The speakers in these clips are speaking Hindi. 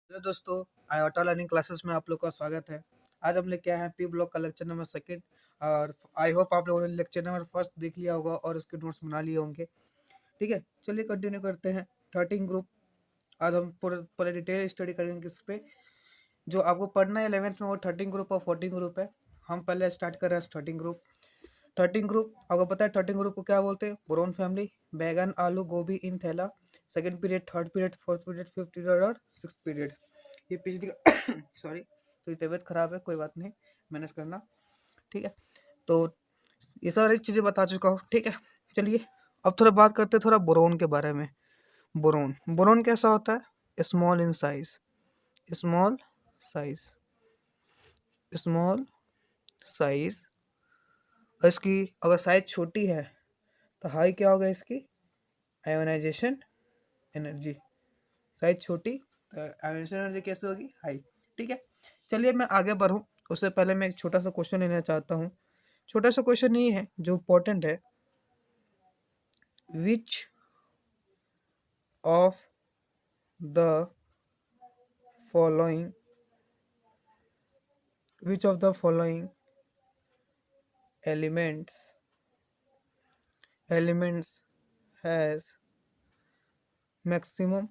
हेलो दोस्तों, आयोटा लर्निंग क्लासेस में आप लोग का स्वागत है। आज हम लेके आए हैं पी ब्लॉक का लेक्चर नंबर सेकंड। और आई होप आप लोगों ने लेक्चर नंबर फर्स्ट देख लिया होगा और उसके नोट्स बना लिए होंगे। ठीक है, चलिए कंटिन्यू करते हैं। 13 ग्रुप। आज हम पूरे डिटेल स्टडी करेंगे किस पे। जो आपको पढ़ना है 11th में वो 13 ग्रुप और 14 ग्रुप है। हम पहले स्टार्ट कर रहे हैं 13 ग्रुप। 13 ग्रुप आपको पता है 13 ग्रुप को क्या बोलते हैं? बोरोन फैमिली, बैगन आलू गोभी इन थैला, second period, third period, fourth period, fifth period और सिक्स पीरियड। ये पिछली सॉरी, तो तबीयत खराब है, कोई बात नहीं, मैनेज करना। ठीक है, तो ये सारी चीज़ें बता चुका हूँ। ठीक है, चलिए अब थोड़ा बात करते हैं थोड़ा बोरोन के बारे में। बोरोन बोरोन कैसा होता है? Small in size, small size, small size. और इसकी अगर साइज छोटी है तो हाई क्या होगा इसकी? Ionisation energy. साइज छोटी तो आयोनाइजेशन एनर्जी कैसे होगी? हाई। ठीक है, चलिए मैं आगे बढ़ूँ उससे पहले मैं एक छोटा सा क्वेश्चन लेना चाहता हूँ। छोटा सा क्वेश्चन ये है जो इम्पोर्टेंट है। विच of the following which of the following elements has maximum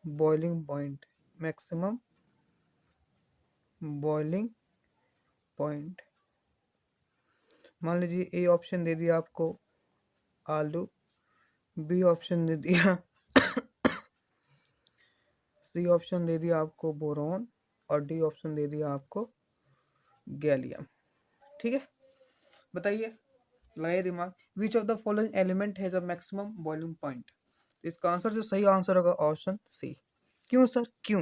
boiling point, maximum boiling point. मान लीजिए ए ऑप्शन दे दिया आपको आलू, बी ऑप्शन दे दिया सी ऑप्शन दे दिया आपको बोरॉन और डी ऑप्शन दे दिया आपको गैलियम। ठीक है, बताइए, लगाइए दिमाग। विच of the following element has a maximum boiling point? इसका आंसर जो सही आंसर होगा ऑप्शन सी। क्यों सर, क्यों?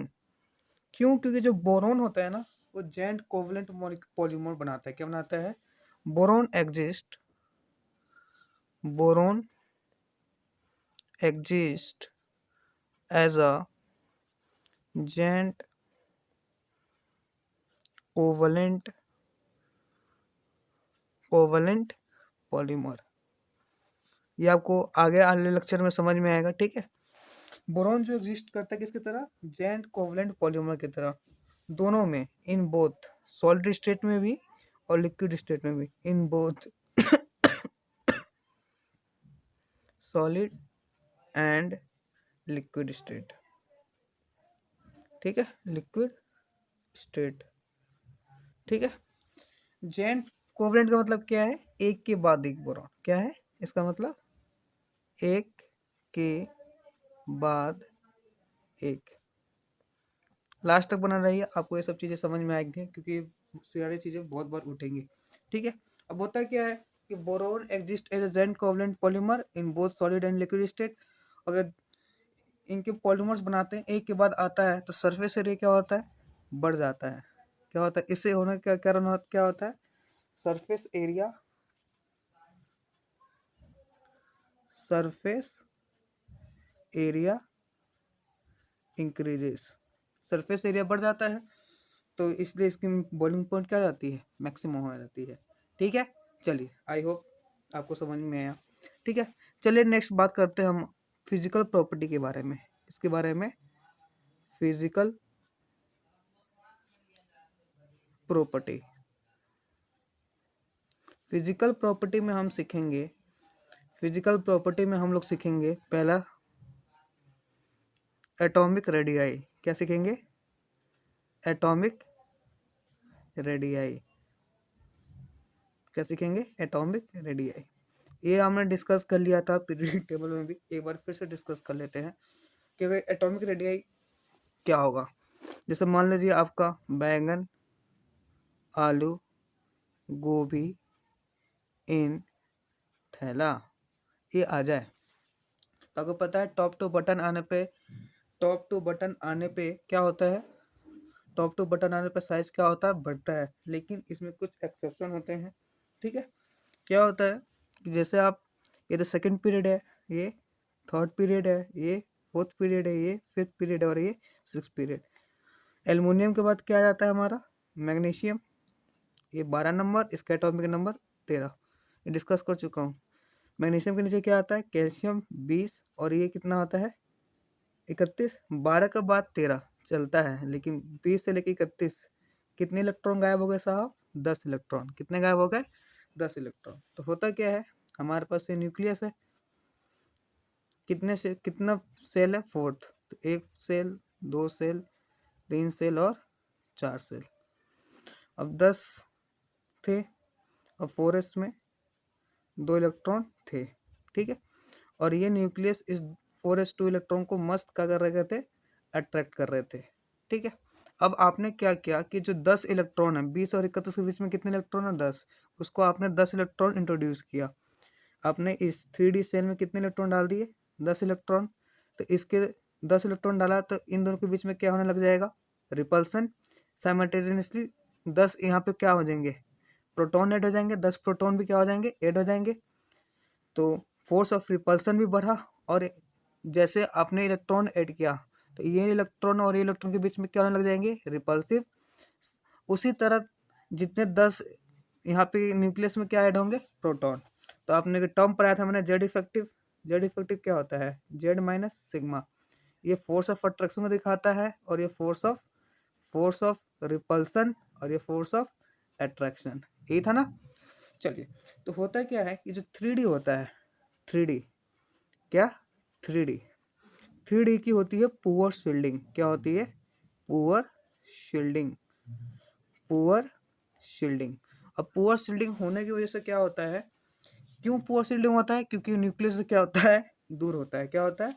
क्यों? क्योंकि जो बोरोन होता है ना वो जेंट कोवलेंट पॉलीमर बनाता है। क्या बनाता है? Boron exist, boron exist as a giant covalent polymer. ये आपको आगे आने लेक्चर में समझ में आएगा। ठीक है, बोरॉन जो एग्जिस्ट करता है किसकी तरह? जेंट कोवलेंट पॉलीमर की तरह, दोनों में, इन बोथ, सॉलिड स्टेट में भी और लिक्विड स्टेट में भी, इन both solid and liquid state. ठीक है, लिक्विड स्टेट। ठीक है, जेंट कोवलेंट का मतलब क्या है? एक के बाद एक बोरॉन। क्या है इसका मतलब? एक के बाद एक। लास्ट तक बना रहिए, आपको ये सब चीज़ें समझ में आएंगी क्योंकि सारी चीज़ें बहुत बार उठेंगी। ठीक है, अब होता क्या है कि boron exist as a giant covalent polymer in both solid and liquid state. अगर इनके पॉलीमर्स बनाते हैं एक के बाद आता है तो सरफेस एरिया क्या होता है? बढ़ जाता है। क्या होता है इससे होने का कारण? क्या होता है? Surface area, surface area increases. Surface area बढ़ जाता है तो इसलिए इसकी बॉइलिंग पॉइंट क्या जाती है? मैक्सिमम हो जाती है। ठीक है, चलिए आई होप आपको समझ में आया। ठीक है, चलिए नेक्स्ट बात करते हैं हम फिजिकल प्रॉपर्टी के बारे में। इसके बारे में फिजिकल प्रॉपर्टी। फिजिकल प्रॉपर्टी में हम सीखेंगे, फिजिकल प्रॉपर्टी में हम लोग सीखेंगे पहला एटॉमिक रेडियाई। क्या सीखेंगे? Atomic radii. क्या सीखेंगे? Atomic radii. ये हमने डिस्कस कर लिया था पीरियोडिक टेबल में भी, एक बार फिर से डिस्कस कर लेते हैं कि एटॉमिक रेडियाई क्या होगा। जैसे मान लीजिए आपका बैंगन आलू गोभी इन थैला, ये आ जाए तो आपको पता है टॉप टू बटन आने पे क्या होता है? टॉप टू बटन आने पे साइज क्या होता है? बढ़ता है। लेकिन इसमें कुछ एक्सेप्शन होते हैं। ठीक है, क्या होता है कि जैसे आप, ये तो सेकंड पीरियड है, ये थर्ड पीरियड है, ये फोर्थ पीरियड है, ये फिफ्थ पीरियड है और ये सिक्स पीरियड। एल्युमिनियम के बाद क्या आ जाता है हमारा? मैग्नीशियम। ये 12 नंबर, इसका एटॉमिक नंबर 13। ये डिस्कस कर चुका हूँ। मैग्नीशियम के नीचे क्या आता है, कैल्शियम 20 और ये कितना होता है 31, 12 के बाद 13 चलता है, लेकिन 20 से लेकर 31 कितने इलेक्ट्रॉन गायब हो गए साहब, 10 इलेक्ट्रॉन। कितने गायब हो गए, 10 इलेक्ट्रॉन। तो होता क्या है, हमारे पास ये न्यूक्लियस है, कितने से कितना सेल है, फोर्थ। तो एक सेल, दो सेल, तीन सेल और चार सेल। अब 10 थे, अब 4s में 2 इलेक्ट्रॉन थे, ठीक है। और ये न्यूक्लियस इस 4s2 इलेक्ट्रॉन को मस्त क्या कर रहे थे, अट्रैक्ट कर रहे थे, ठीक है। अब आपने क्या किया कि जो 10 इलेक्ट्रॉन है, 20 और 31 के बीच में कितने इलेक्ट्रॉन है, 10, उसको आपने 10 इलेक्ट्रॉन इंट्रोड्यूस किया। आपने इस 3D सेल में कितने इलेक्ट्रॉन डाल दिए, 10 इलेक्ट्रॉन। तो इसके 10 इलेक्ट्रॉन डाला तो इन दोनों के बीच में क्या होने लग जाएगा, रिपल्सन। साइमल्टेनियसली 10 यहाँ पे क्या हो जाएंगे, प्रोटॉन ऐड हो जाएंगे, 10 प्रोटॉन भी क्या हो जाएंगे, ऐड हो जाएंगे। तो फोर्स ऑफ रिपल्सन भी बढ़ा, और जैसे आपने इलेक्ट्रॉन ऐड किया तो ये इलेक्ट्रॉन और ये इलेक्ट्रॉन के बीच में क्या होने लग जाएंगे, रिपल्सिव। उसी तरह जितने 10 यहाँ पे न्यूक्लियस में क्या ऐड होंगे, प्रोटॉन। तो आपने टर्म पढ़ाया था मैंने, जेड इफेक्टिव। जेड इफेक्टिव क्या होता है, जेड माइनस सिग्मा। ये फोर्स ऑफ अट्रैक्शन को दिखाता है, और ये फोर्स ऑफ रिपल्सन, और ये फोर्स ऑफ अट्रैक्शन। यही था ना। चलिए, तो होता क्या है कि जो 3D होता है, 3D क्या, 3D 3D की होती है पुअर शील्डिंग। क्या होती है, पुअर शील्डिंग, पुअर शील्डिंग। अब पुअर शील्डिंग होने की वजह से क्या होता है, क्यों पुअर शील्डिंग होता है, क्योंकि न्यूक्लियस से क्या होता है, दूर होता है। क्या होता है,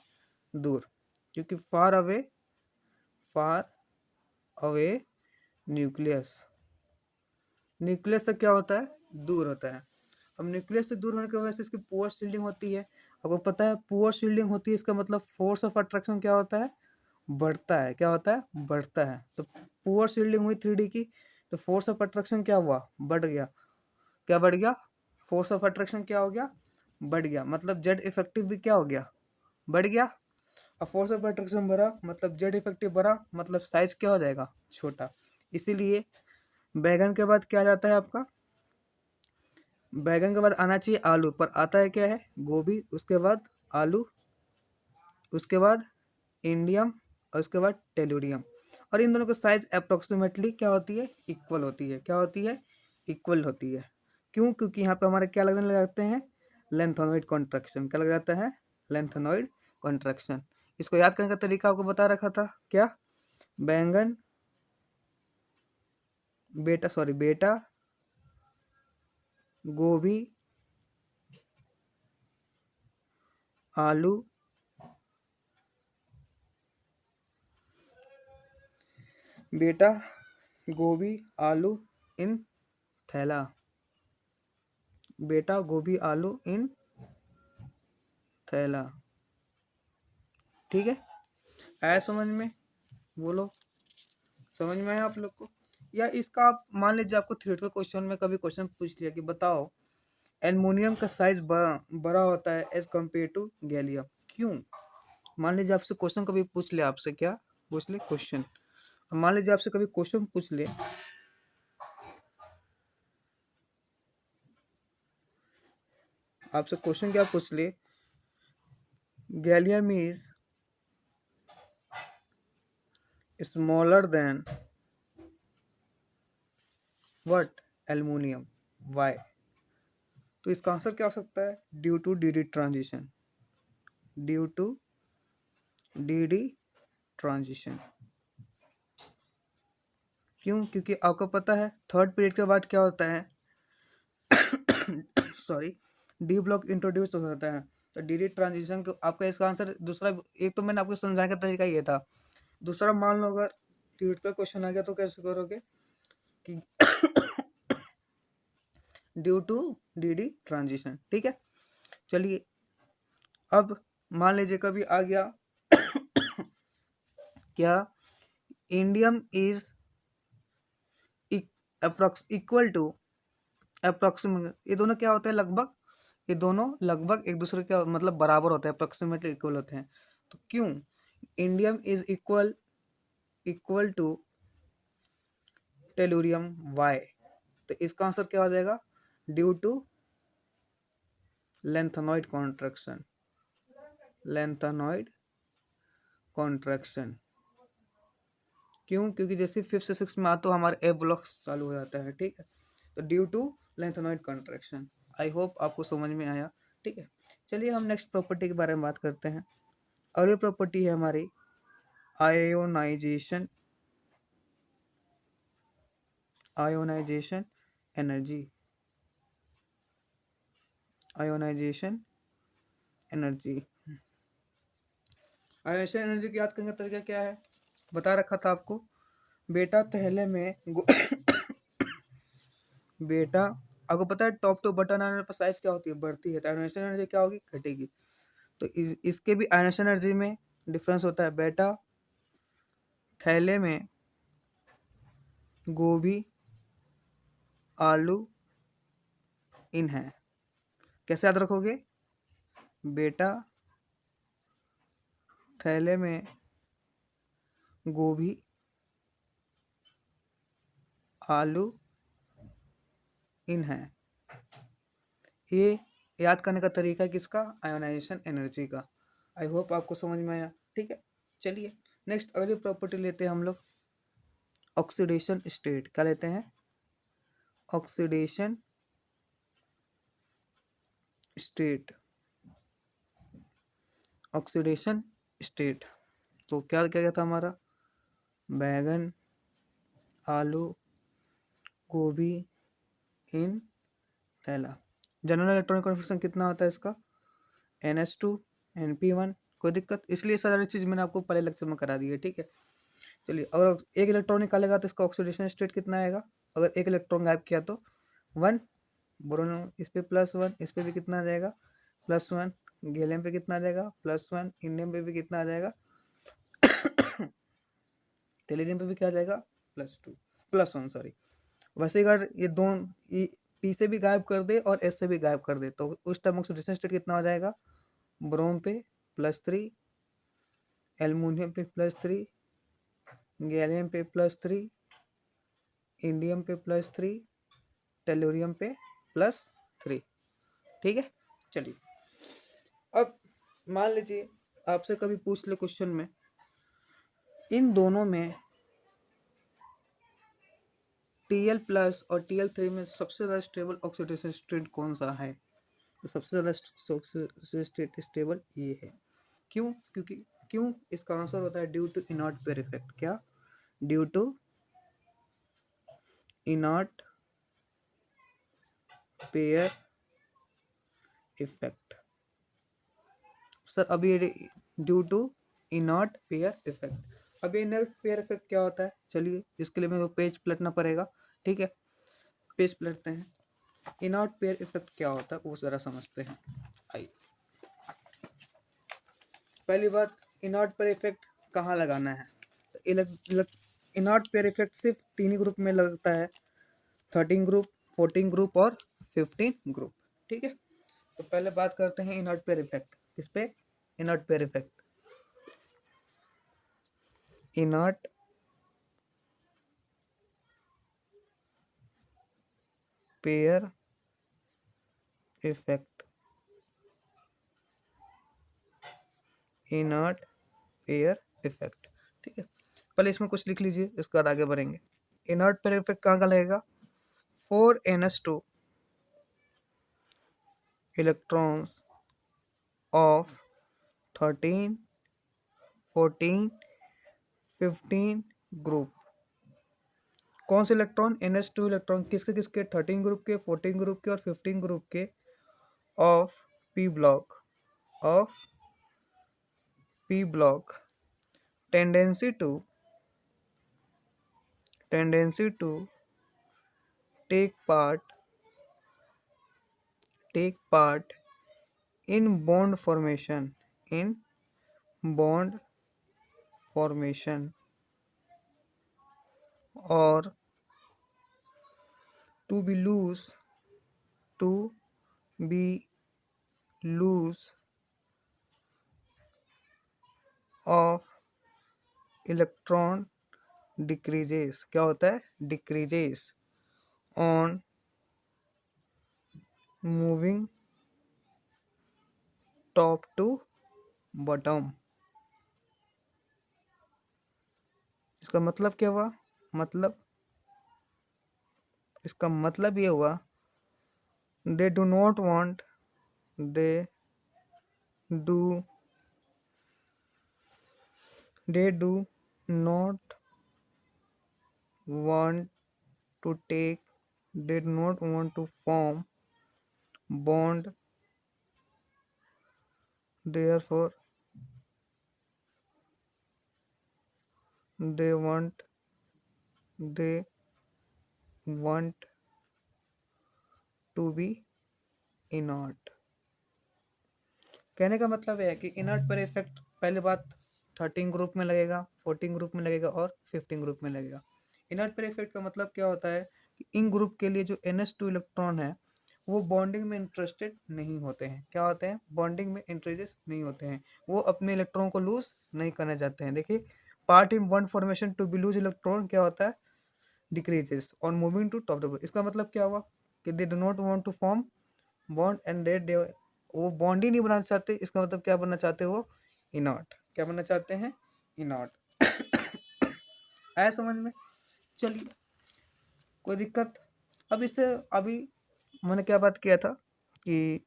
दूर, क्योंकि फार अवे न्यूक्लियस, न्यूक्लियस से क्या होता है, दूर होता है। अब न्यूक्लियस से दूर होने की वजह से इसकी पुअर शील्डिंग होती है। आपको पता है पुअर शील्डिंग होती है, इसका मतलब फोर्स ऑफ अट्रैक्शन क्या होता है, बढ़ता है। क्या होता है, बढ़ता है। तो पुअर शील्डिंग हुई 3D की, तो फोर्स ऑफ अट्रैक्शन क्या हुआ, बढ़ गया। क्या बढ़ गया, फोर्स ऑफ अट्रैक्शन क्या हो गया, बढ़ गया। मतलब जेड इफेक्टिव भी क्या हो गया, बढ़ गया। अब फोर्स ऑफ अट्रैक्शन बढ़ा मतलब जेड इफेक्टिव बढ़ा, मतलब साइज क्या हो जाएगा, छोटा। इसीलिए बैगन के बाद क्या आ जाता है आपका, बैगन के बाद आना चाहिए आलू, पर आता है क्या है, गोभी, उसके बाद आलू, उसके बाद इंडियम, और उसके बाद टेलुरियम। और इन दोनों की साइज अप्रोक्सीमेटली क्या होती है, इक्वल होती है। क्या होती है, इक्वल होती है। क्यों, क्योंकि यहाँ पे हमारे क्या लगने लग जाते हैं, लेंथोनॉइड कॉन्ट्रैक्शन। क्या लग जाता है, लेंथोनॉइड कॉन्ट्रैक्शन। इसको याद करने का तरीका आपको बता रखा था, क्या, बैंगन, बेटा, गोभी, आलू, बेटा, गोभी, आलू इन थैला, बेटा, गोभी, आलू इन थैला। ठीक है, आया समझ में, बोलो, समझ में आया आप लोग को। या इसका आप मान लीजिए आपको थियोरेटिकल क्वेश्चन में कभी क्वेश्चन पूछ लिया कि बताओ एल्युमिनियम का साइज बड़ा होता है एज कम्पेयर टू गैलियम, क्यों। मान लीजिए आपसे क्वेश्चन कभी पूछ ले, आपसे क्या पूछ ले, क्वेश्चन। मान लीजिए आपसे कभी क्वेश्चन पूछ ले, आपसे क्वेश्चन क्या पूछ ले, gallium is smaller than what, aluminium, why. तो इसका आंसर क्या हो सकता है, due to d d transition, due to d d transition. क्यों, क्योंकि आपको पता है थर्ड पीरियड के बाद क्या होता है सॉरी, डी ब्लॉक इंट्रोड्यूस हो जाता है। तो डी डी ट्रांजिशन को आपका इसका आंसर दूसरा, एक तो मैंने आपको समझाने का तरीका ये था। दूसरा मान लो अगर थियोरेटिकल क्वेश्चन आ गया तो कैसे करोगे कि due to d d transition. ठीक है, चलिए अब मान लीजिए कभी आ गया क्या, indium is equal to approximate, ये दोनों क्या होते हैं लगभग, ये दोनों लगभग एक दूसरे के मतलब बराबर होते हैं, अप्रोक्सीमेटली इक्वल होते हैं। तो क्यों, indium is equal to tellurium, why. तो इसका आंसर क्या हो जाएगा, due to lanthanoid contraction, lanthanoid contraction. क्यों? क्योंकि जैसे 5th से 6th में आता तो हमारे ए ब्लॉक्स चालू हो जाता है, ठीक है। तो due to lanthanoid contraction. I hope आपको समझ में आया, ठीक है। चलिए हम नेक्स्ट प्रॉपर्टी के बारे में बात करते हैं। अगली प्रॉपर्टी है हमारी ionisation, ionisation energy, ionisation energy. Ionisation energy की याद करने का तरीका क्या है, बता रखा था आपको। बेटा थैले में बेटा आपको पता है टॉप टू बटन आने पर साइज क्या होती है, बढ़ती है। तो आयोनाइजेशन एनर्जी क्या होगी, घटेगी। तो इसके भी आयोनाइजेशन एनर्जी में डिफरेंस होता है। बेटा थैले में गोभी आलू इन है। कैसे याद रखोगे, बेटा थैले में गोभी आलू इन है। ये याद करने का तरीका किसका, आयोनाइजेशन एनर्जी का। आई होप आपको समझ में आया, ठीक है। चलिए नेक्स्ट अगली प्रॉपर्टी लेते हैं हम लोग, ऑक्सीडेशन स्टेट। क्या लेते हैं, ऑक्सीडेशन स्टेट, ऑक्सीडेशन स्टेट। तो क्या क्या था हमारा, बैगन आलू गोभी इन थैला। जनरल इलेक्ट्रॉनिक कॉन्फिगरेशन कितना होता है इसका, NH2 NP1। कोई दिक्कत, इसलिए सारी चीज़ मैंने आपको पहले लेक्चर में करा दी है, ठीक है। चलिए अगर एक इलेक्ट्रॉन निकालेगा तो इसका ऑक्सीडेशन स्टेट कितना आएगा, अगर एक इलेक्ट्रॉन गायब किया तो 1 बोरोन, इस पे +1, इस पे भी कितना आ जाएगा +1, गैलियम पे कितना आ जाएगा +1, इंडियम पे भी कितना आ जाएगा टेलीरियम पे भी क्या आ जाएगा +2 +1 सॉरी। वैसे अगर ये दोनों पी से भी गायब कर दे और एस से भी गायब कर दे तो उस टाइम ऑक्सीडेशन स्टेट कितना हो जाएगा, ब्रोम पे +3, एल्युमिनियम पे +3, गैलियम पे +3, इंडियम पे +3, टेलोरियम पे +3, ठीक है। चलिए अब मान लीजिए आपसे कभी पूछ ले क्वेश्चन में, इन दोनों में Tl+ और Tl3 में सबसे ज़्यादा स्टेबल ऑक्सीडेशन स्टेट कौन सा है, तो सबसे ज़्यादा स्टेट स्टेबल ये है। क्यों, क्यों इसका आंसर होता है due to inert pair effect. क्या, due to inert pair effect. Sir अभी due to inert pair effect. अभी इनर्ट पेयर इफेक्ट क्या होता है, चलिए इसके लिए मेरे को पेज पलटना पड़ेगा, ठीक है। पेज पलटते हैं, इनर्ट पेयर इफेक्ट क्या होता है वो जरा समझते हैं। आइए पहली बात, इनर्ट पेयर इफेक्ट कहाँ लगाना है। इनर्ट पेयर इफेक्ट सिर्फ 3 ही ग्रुप में लगता है, 13 ग्रुप, 14 ग्रुप और 15 ग्रुप, ठीक है। तो पहले बात करते हैं इनर्ट पेयर इफेक्ट। किस पे, inert pair effect, inert pair effect, inert pair effect, ठीक है। पहले इसमें कुछ लिख लीजिए, इसके बाद आगे बढ़ेंगे। इनर्ट पेयर इफेक्ट कहाँ का लगेगा, 4NH2 इलेक्ट्रॉन्स ऑफ 13, 14, 15 ग्रुप। कौन से इलेक्ट्रॉन, NH2 इलेक्ट्रॉन किसके किसके, 13 ग्रुप के, 14 ग्रुप के और 15 ग्रुप के, of P block, of P block, tendency to take part in bond formation, in bond formation और to be lose of electron decreases. क्या होता है, decreases on moving top to bottom. इसका मतलब क्या हुआ? मतलब इसका मतलब ये हुआ, they do not want, they do they do not want to take, did not want to form bond, therefore they they want to be inert। कहने का मतलब है कि इनर्ट पर इफेक्ट पहले बात 13 ग्रुप में लगेगा, 14 ग्रुप में लगेगा और 15 ग्रुप में लगेगा। इनर्ट पर इफेक्ट का मतलब क्या होता है कि इन ग्रुप के लिए जो NH2 इलेक्ट्रॉन है वो बॉन्डिंग में इंटरेस्टेड नहीं होते हैं। क्या होते हैं? बॉन्डिंग में इंटरेस्ट नहीं होते हैं, वो अपने इलेक्ट्रॉन को लूज नहीं करना चाहते हैं। देखिए, part in bond formation to be lose electron क्या होता है? Decreases on moving to top double. इसका मतलब क्या हुआ कि they do not want to form bond and they वो बॉन्ड ही नहीं बनाना चाहते। इसका मतलब क्या बनना चाहते हो? इनॉट। क्या बनना चाहते हैं? इनॉट। आया समझ में? चलिए, कोई दिक्कत? अब इससे अभी मैंने क्या बात किया था कि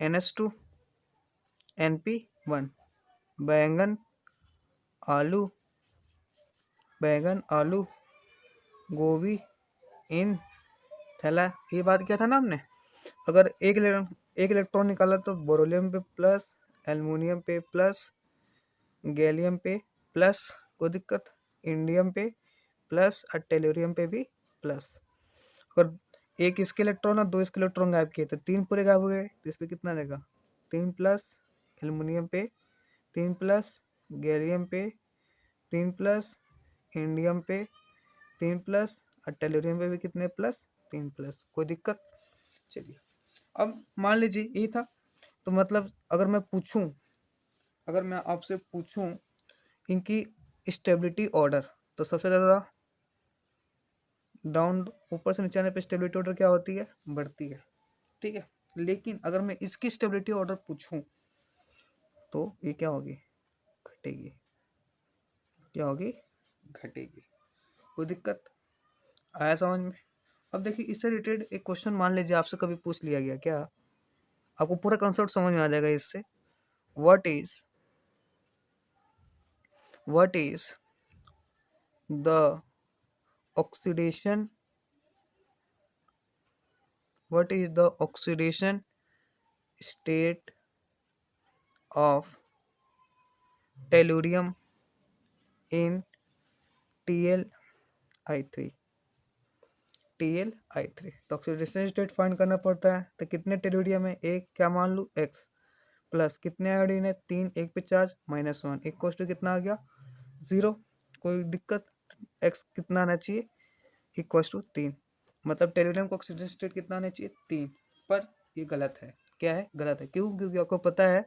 NH2 NP1 बैंगन आलू गोभी इन थैला, ये बात किया था ना हमने। अगर एक इलेक्ट्रॉन निकाला तो बोरोलियम पे प्लस, एल्युमिनियम पे प्लस, गैलियम पे प्लस, कोई दिक्कत, इंडियम पे प्लस और टेलोरियम पे भी प्लस। अगर एक इसके इलेक्ट्रॉन और दो इसके इलेक्ट्रॉन गायब किए तो तीन पूरे गायब हो गए, तो इस पर कितना देगा? 3 प्लस एल्युमिनियम पे, 3 प्लस गैलियम पे, 3 प्लस इंडियम पे, 3 प्लस और टेलोरियम पे भी कितने प्लस? 3 प्लस। कोई दिक्कत? चलिए, अब मान लीजिए ये था, तो मतलब अगर मैं आपसे पूछूं इनकी स्टेबिलिटी ऑर्डर, तो सबसे ज़्यादा डाउन, ऊपर से नीचे आने पे स्टेबिलिटी ऑर्डर क्या होती है? बढ़ती है। ठीक है, लेकिन अगर मैं इसकी स्टेबिलिटी ऑर्डर पूछूं तो ये क्या होगी? घटेगी। क्या होगी? घटेगी। कोई दिक्कत? आया समझ में? अब देखिए, इससे रिलेटेड एक क्वेश्चन मान लीजिए आपसे कभी पूछ लिया गया, क्या आपको पूरा कंसेप्ट समझ में आ जाएगा इससे। What is the oxidation state of tellurium in TlI3। तो ऑक्सीडेशन स्टेट फाइंड करना पड़ता है, तो कितने टेलुरियम है? एक, क्या मान लूँ? x प्लस कितने आयोडीन है? 3, एक पे चार्ज -1, एक कोष्ट कितना आ गया? 0। कोई दिक्कत? x कितना आना चाहिए? Equal to 3। मतलब टेलुरियम का ऑक्सीडेशन स्टेट कितना आना चाहिए? 3। पर ये गलत है। क्या है? गलत है। क्यों? क्योंकि आपको पता है,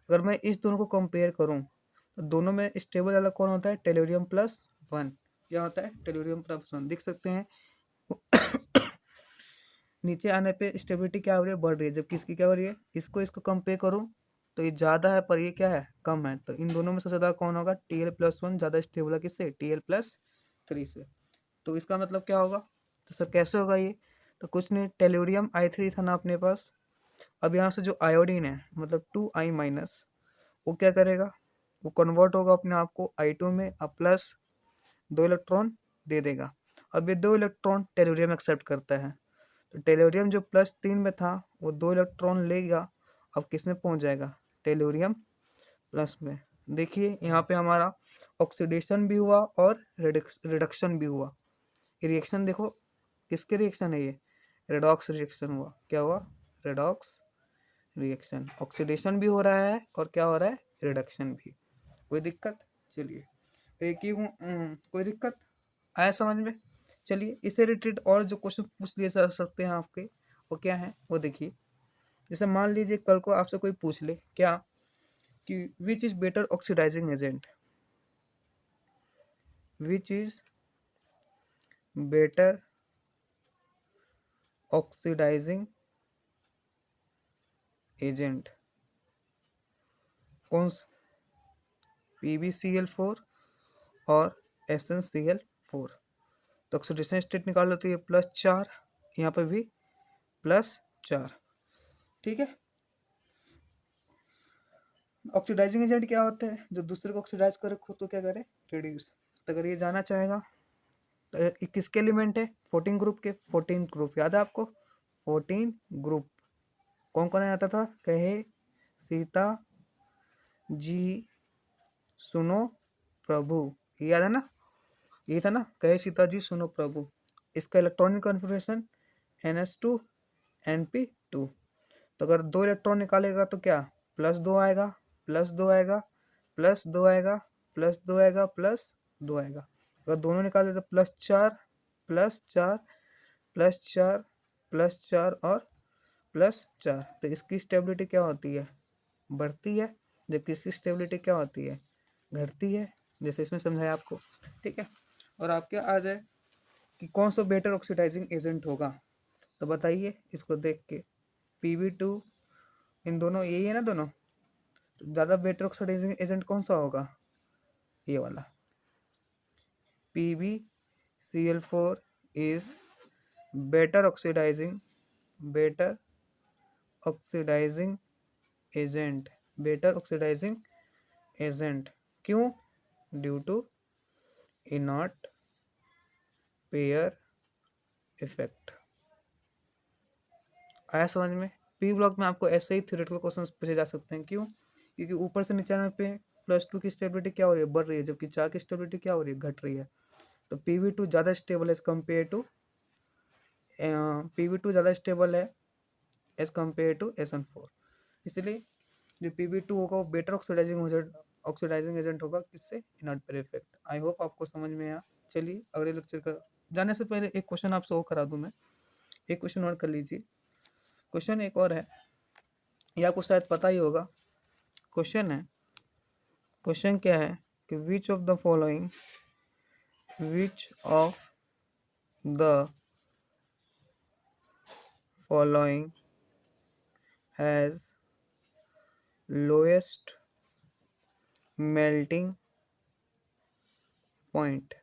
अगर मैं इस दोनों को कंपेयर करूं तो दोनों में स्टेबल वाला कौन होता है? टेलुरियम +1। क्या होता है? टेलुरियम +1। देख सकते हैं नीचे आने पे स्टेबिलिटी क्या हो रही है? बढ़ रही है, जबकि इसकी क्या हो रही है? इसको कंपेयर करूं तो ये ज़्यादा है, पर ये क्या है? कम है। तो इन दोनों में सबसे ज़्यादा कौन होगा? Tl+1 ज़्यादा स्टेबल है किससे? Tl+3 से। तो इसका मतलब क्या होगा? तो सर कैसे होगा ये? तो कुछ नहीं, टेलुरियम I3 था ना अपने पास। अब यहाँ से जो आयोडीन है, मतलब 2I-, वो क्या करेगा? वो कन्वर्ट होगा अपने आप को I2 में, अब प्लस 2 इलेक्ट्रॉन दे देगा। अब ये 2 इलेक्ट्रॉन टेलुरियम एक्सेप्ट करता है, तो टेलुरियम जो +3 में था वो 2 इलेक्ट्रॉन लेगा, अब किस में पहुंच जाएगा? टेलुरियम प्लस में। देखिए, यहाँ पे हमारा ऑक्सीडेशन भी हुआ और रिडक्शन भी हुआ। ये रिएक्शन देखो, किसके रिएक्शन है? ये रेडॉक्स रिएक्शन हुआ। क्या हुआ? Redox reaction. ऑक्सीडेशन भी हो रहा है और क्या हो रहा है? रिडक्शन भी। कोई दिक्कत? चलिए, एक ही कोई दिक्कत? आया समझ में? चलिए, इससे रिलेटेड और जो क्वेश्चन पूछ लिए जा सकते हैं आपके, वो क्या है? वो देखिए, जैसे मान लीजिए कल को आपसे कोई पूछ ले क्या कि which is better oxidising agent, which is better oxidising agent, कौन PbCl4 और SnCl4। तो ऑक्सीडेशन स्टेट निकाल लो, तो ये +4, यहाँ पर भी +4। ठीक है। ऑक्सीडाइजिंग एजेंट क्या होते हैं? जो दूसरे को ऑक्सीडाइज करे खुद तो क्या करे, रिड्यूस। तो अगर ये जाना चाहेगा तो ये किसके एलिमेंट है? 14 ग्रुप के। 14 ग्रुप याद है आपको? 14 ग्रुप कौन कौन आता था? कहे सीता जी सुनो प्रभु, ये याद है ना? ये था ना, कहे सीता जी सुनो प्रभु। इसका इलेक्ट्रॉनिक कॉन्फ़िगरेशन NH2 NP2। तो अगर 2 इलेक्ट्रॉन निकालेगा तो क्या, +2 आएगा, +2 आएगा, +2 आएगा, +2 आएगा, +2 आएगा। अगर दोनों निकाले तो +4 +4 +4 +4 और +4। तो इसकी स्टेबिलिटी क्या होती है? बढ़ती है, जबकि इसकी स्टेबिलिटी क्या होती है? घटती है, जैसे इसमें समझाया आपको। ठीक है। और आपके आ जाए कि कौन सा बेटर ऑक्सीडाइजिंग एजेंट होगा, तो बताइए इसको देख के। Pb2, इन दोनों यही है ना दोनों, तो ज़्यादा बेटर ऑक्सीडाइजिंग एजेंट कौन सा होगा? ये वाला PbCl4 is better oxidising agent. Better oxidising agent क्यों? Due to inert pair effect. आया समझ में? पी ब्लॉक में आपको ऐसे ही थ्योरेटिकल क्वेश्चंस पूछे जा सकते हैं। क्यों? क्योंकि ऊपर से नीचे पे +2 की स्टेबिलिटी क्या हो रही है? बढ़ रही है, जबकि 4 की स्टेबिलिटी क्या हो रही है? घट रही है। तो Pb2 ज़्यादा स्टेबल है एज कम्पेयर टू Pb2 ज़्यादा स्टेबल है एज कम्पेयर टू SN4। इसलिए जो Pb2 होगा वो बेटर ऑक्सीडाइजिंग एजेंट होगा। किससे? इनॉट पेयर इफेक्ट। आई होप आपको समझ में आया। चलिए अगले लेक्चर का जाने से पहले एक क्वेश्चन आपसे और करा दूं मैं। एक क्वेश्चन और कर लीजिए। क्वेश्चन एक और है, ये आपको शायद पता ही होगा। क्वेश्चन है, क्वेश्चन क्या है कि which of the following has lowest melting point.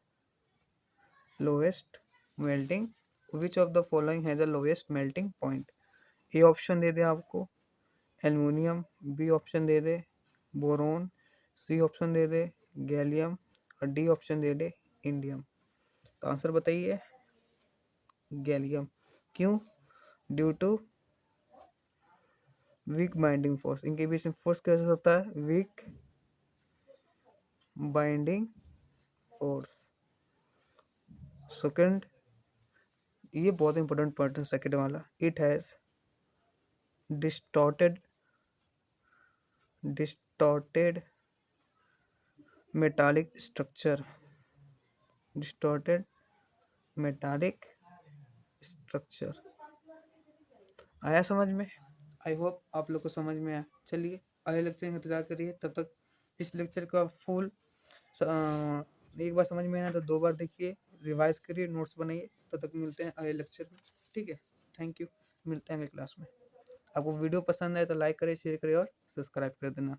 Which of the following has a lowest melting point. A option दे दे आपको एल्युमिनियम, बी ऑप्शन दे दे बोरोन, सी ऑप्शन दे दे गैलियम और डी ऑप्शन दे दे इंडियम। तो आंसर बताइए। गैलियम। क्यों? Due to weak binding force. इनके बीच में फोर्स कैसे होता है? Week binding force. सेकंड, ये बहुत इंपॉर्टेंट पॉइंट है सेकंड वाला। It has distorted metallic structure. आया समझ में? आई होप आप लोग को समझ में आया। चलिए अगले लेक्चर का इंतजार करिए। तब तक इस लेक्चर का फुल एक बार समझ में आया तो 2 बार देखिए, रिवाइज करिए, नोट्स बनाइए। तब तक मिलते हैं अगले लेक्चर में। ठीक है, थैंक यू। मिलते हैं अगले क्लास में। आपको वीडियो पसंद आए तो लाइक करें, शेयर करें और सब्सक्राइब कर देना।